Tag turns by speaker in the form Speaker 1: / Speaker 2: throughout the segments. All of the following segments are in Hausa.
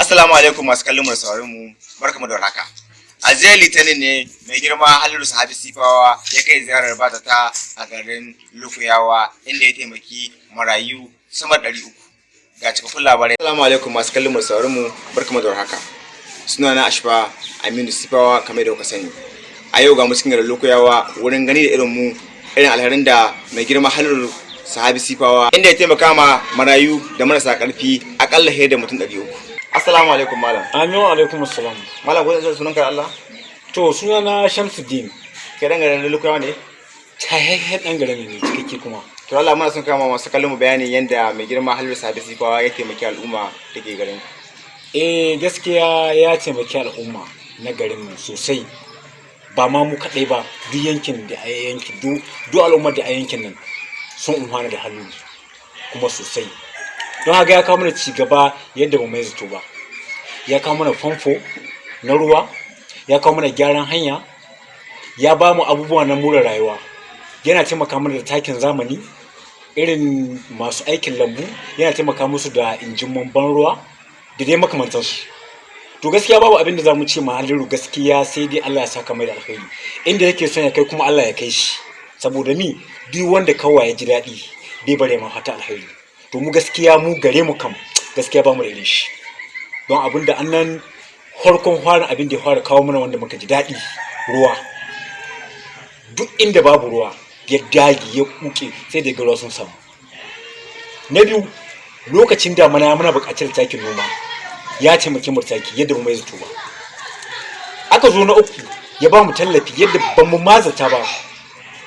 Speaker 1: Assalamu alaikum masu kallon mu da sauraron mu, barkamu da warhaka. A jiya Litinin ne mai girma Halilu Sahabi Sifawa ya kai ziyarar bazata a garin Lukuyawa inda ya taimaki marayu sama da 300. Ga cikakkun labarai. Assalamu alaikum masu kallon mu da sauraron mu, barkamu da warhaka. Sunana Ashfa Aminu Sifawa kamar da kuka sani. A yau ga mu cikin garin Lukuyawa wurin gani da irin alherin da mai girma Halilu Sahabi Sifawa inda ya taimaka ma marayu da marasa karfi akalla fiye da mutum 300. Assalamu alaikum malam.
Speaker 2: Amin wa alaikum assalam.
Speaker 1: Malam ko zan sunan ka Allah?
Speaker 2: To sunana Shamsuddin.
Speaker 1: Ke dan garin Lukuyawa ne?
Speaker 2: Tahayyan dan garin ne cikakke kuma.
Speaker 1: To Allah muna son kama masu kallon mu bayani yanda mai girma Halilu Sahabi Sifawa ya taimaki al'umma da ke garin.
Speaker 2: Gaskiya ya taimaki al'umma na garin mu sosai. Ba ma mu kadai ba, duk yankin da a yankin duk al'ummar da a yankin nan sun umhana da Halilu kuma sosai. Don haka ya kawo mana ci gaba yadda ba mai zato ba. Ya kawo mana famfo na ruwa, ya kawo mana gyaran hanya, ya ba mu abubuwa na more rayuwa. Yana taimaka mana da takin zamani, irin masu aikin lambu, yana taimaka musu da injiman ban ruwa da dai makamantansu. To gaskiya babu abin da za mu ce ma Halilu gaskiya sai dai Allah ya saka mai da alkhairi. Inda yake son ya kai kuma Allah ya kai shi. Saboda ni duk wanda kawai ya ji daɗi bai bare ma fata alkhairi. To mu gaskiya mu gare mu kam gaskiya ba mu da shi. Don abin da annan farkon fara abin da ya fara kawo mana wanda muka ji daɗi ruwa. Duk inda babu ruwa ya dage ya kuke sai da ruwa sun samu. Na biyu lokacin da muna buƙatar takin noma ya taimake mu taki yadda mu mai zato ba. Aka zo na uku ya ba mu tallafi yadda ba mu mazata ba.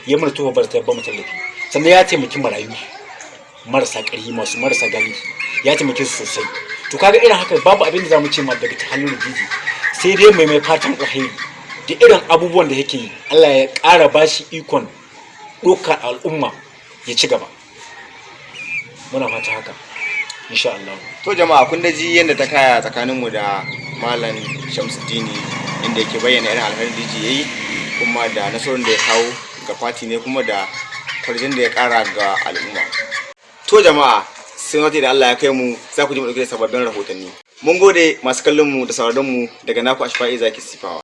Speaker 2: Ya mana tuho bar ta ba mu tallafi. Sannan ya taimaki marayu marasa ƙarfi masu marasa gani ya taimake su sosai. To kaga irin haka babu abin da zamu ce ma daga Halilu Jiji sai dai mai fatan alheri da irin abubuwan da yake yi. Allah ya ƙara bashi ikon ɗaukar al'umma ya ci gaba. Muna fata haka insha Allah.
Speaker 1: To jama'a kun da ji yadda ta kaya tsakanin mu da Malam Shamsuddin inda yake bayyana irin alherin da yayi kuma da nasarar da ya kawo ga fati ne kuma da farjin da ya ƙara ga al'umma. To jama'a sai wata da Allah ya kai mu za ku ji mu dauke da sababbin rahotanni. Mun gode masu kallon mu da sauraron mu daga naku Ashfa'i Zaki Sifawa.